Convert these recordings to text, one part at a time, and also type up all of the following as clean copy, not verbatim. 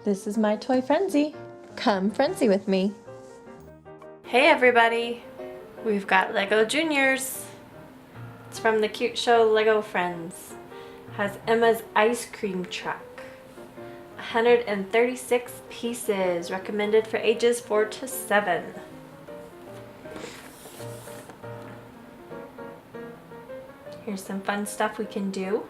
This is my toy frenzy. Come frenzy with me. Hey everybody! We've got Lego Juniors. It's from the cute show Lego Friends. Has Emma's ice cream truck. 136 pieces. Recommended for ages 4 to 7. Here's some fun stuff we can do.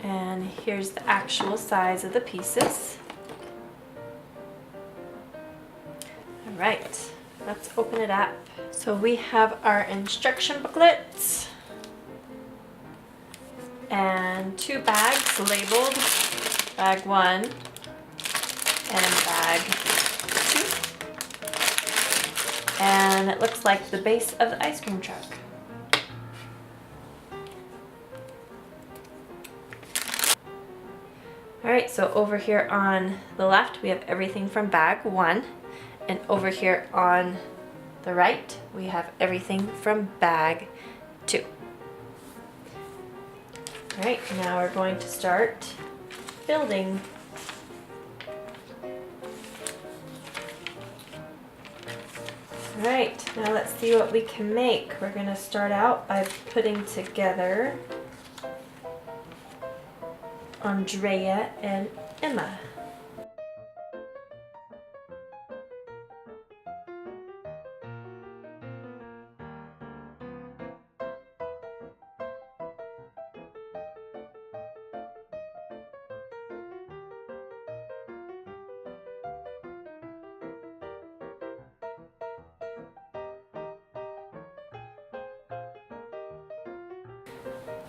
And here's the actual size of the pieces. Alright, let's open it up. So we have our instruction booklets and 2 bags labeled, bag 1 and bag 2. And it looks like the base of the ice cream truck. Alright, so over here on the left we have everything from bag 1, and over here on the right we have everything from bag 2. Alright, now we're going to start building. Alright, now let's see what we can make. We're going to start out by putting together Andrea and Emma.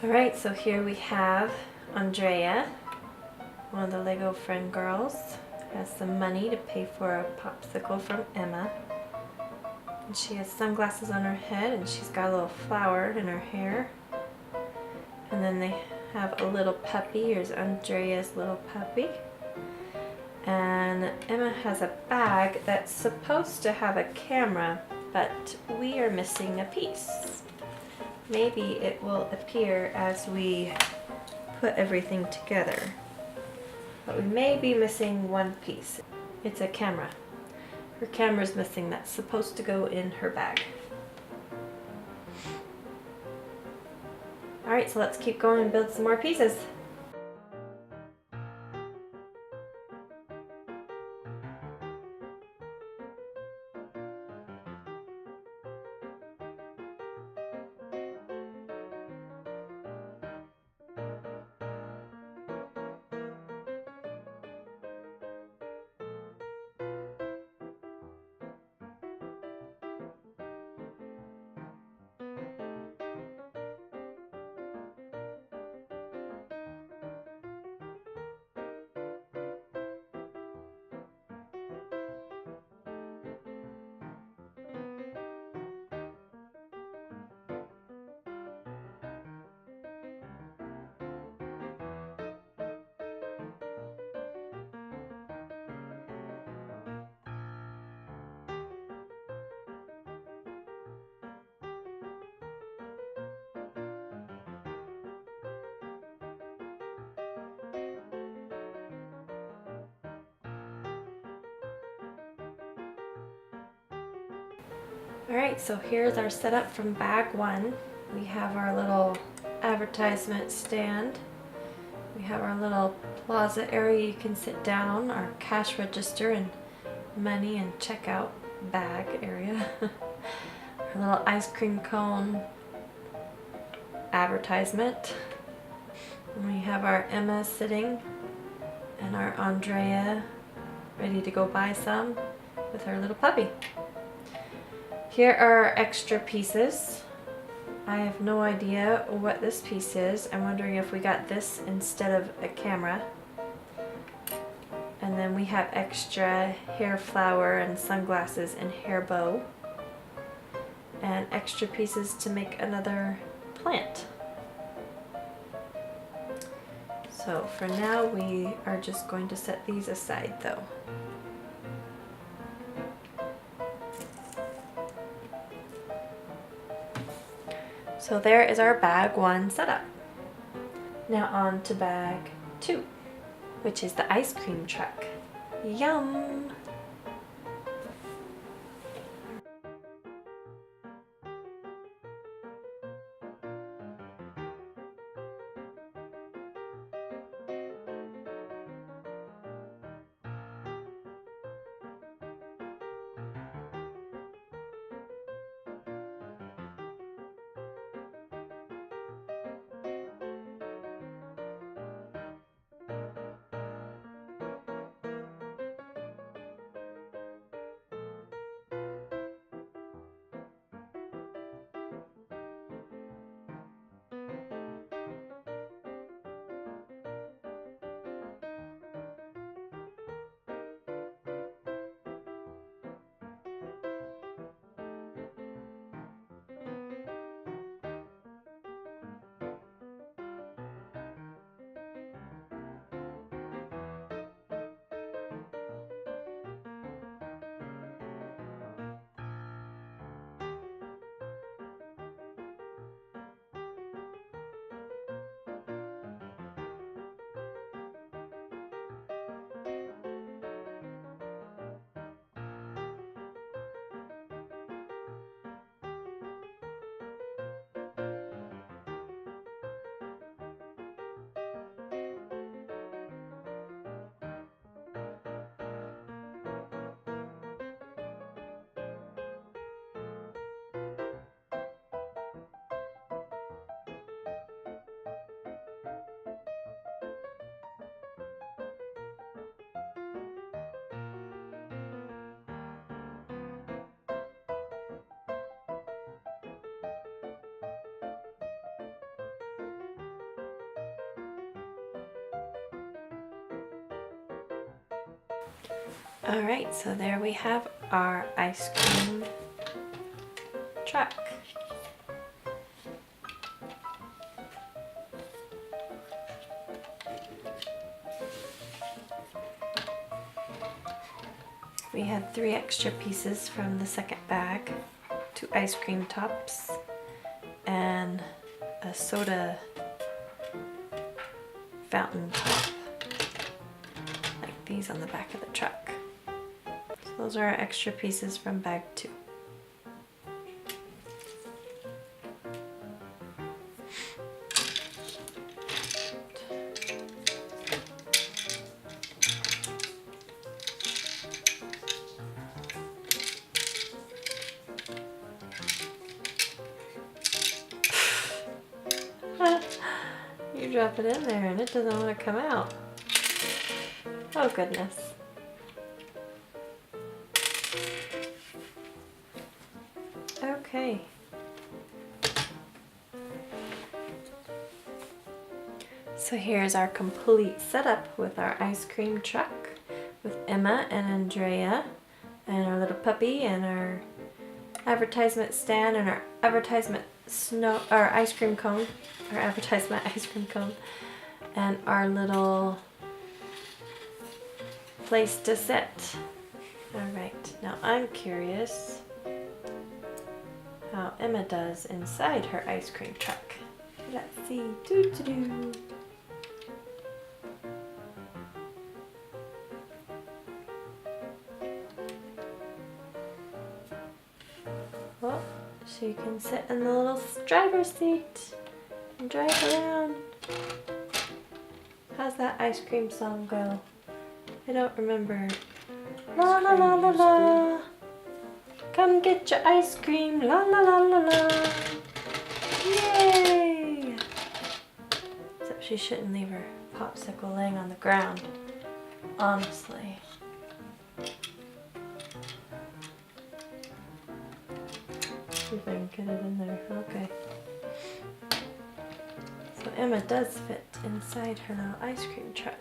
Alright, so here we have Andrea, one of the Lego friend girls, has some money to pay for a popsicle from Emma. And she has sunglasses on her head and she's got a little flower in her hair. And then they have a little puppy. Here's Andrea's little puppy. And Emma has a bag that's supposed to have a camera, but we are missing a piece. Maybe it will appear as we put everything together. But we may be missing one piece. It's a camera. Her camera's missing. That's supposed to go in her bag. Alright, so let's keep going and build some more pieces. Alright, so here's our setup from bag 1. We have our little advertisement stand. We have our little plaza area you can sit down, our cash register and money and checkout bag area. Our little ice cream cone advertisement. And we have our Emma sitting and our Andrea ready to go buy some with her little puppy. Here are our extra pieces. I have no idea what this piece is. I'm wondering if we got this instead of a camera. And then we have extra hair flower and sunglasses and hair bow. And extra pieces to make another plant. So for now we are just going to set these aside though. So there is our bag 1 setup. Now on to bag 2, which is the ice cream truck. Yum! Alright, so there we have our ice cream truck. We had 3 extra pieces from the second bag, 2 ice cream tops, and a soda fountain top, like these on the back of the truck. So those are our extra pieces from bag 2. You drop it in there and it doesn't want to come out. Oh goodness. Okay. So here's our complete setup with our ice cream truck with Emma and Andrea and our little puppy and our advertisement stand and our advertisement our ice cream cone, our advertisement ice cream cone, and our little place to sit. Alright, now I'm curious how Emma does inside her ice cream truck. Let's see. Doo-doo-doo. Well, she can sit in the little driver's seat and drive around. How's that ice cream song go? I don't remember. La la la la la. Come get your ice cream. La la la la la. Yay! Except she shouldn't leave her popsicle laying on the ground. Honestly. See if I can get it in there. Okay. So Emma does fit inside her little ice cream truck.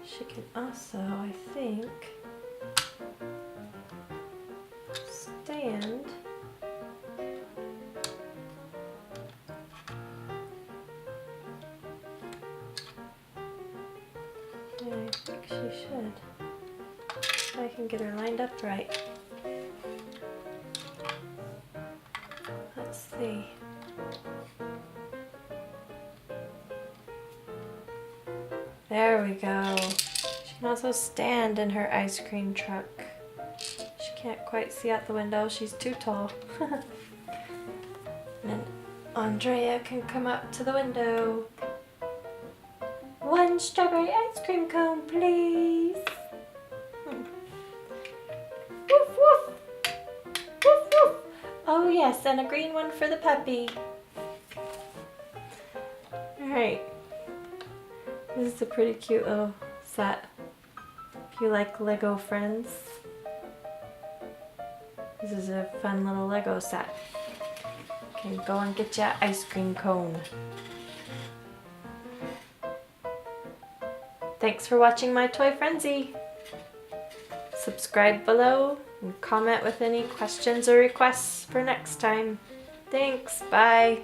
She can also, I think, stand yeah, I think she should. If I can get her lined up right. Let's see. There we go. She can also stand in her ice cream truck. She can't quite see out the window. She's too tall. And then Andrea can come up to the window. 1 strawberry ice cream cone, please. Woof, woof. Woof, woof. Oh yes, and a green one for the puppy. Alright. This is a pretty cute little set. If you like Lego friends, this is a fun little Lego set. Okay, go and get your ice cream cone. Thanks for watching my Toy Frenzy. Subscribe below and comment with any questions or requests for next time. Thanks, bye.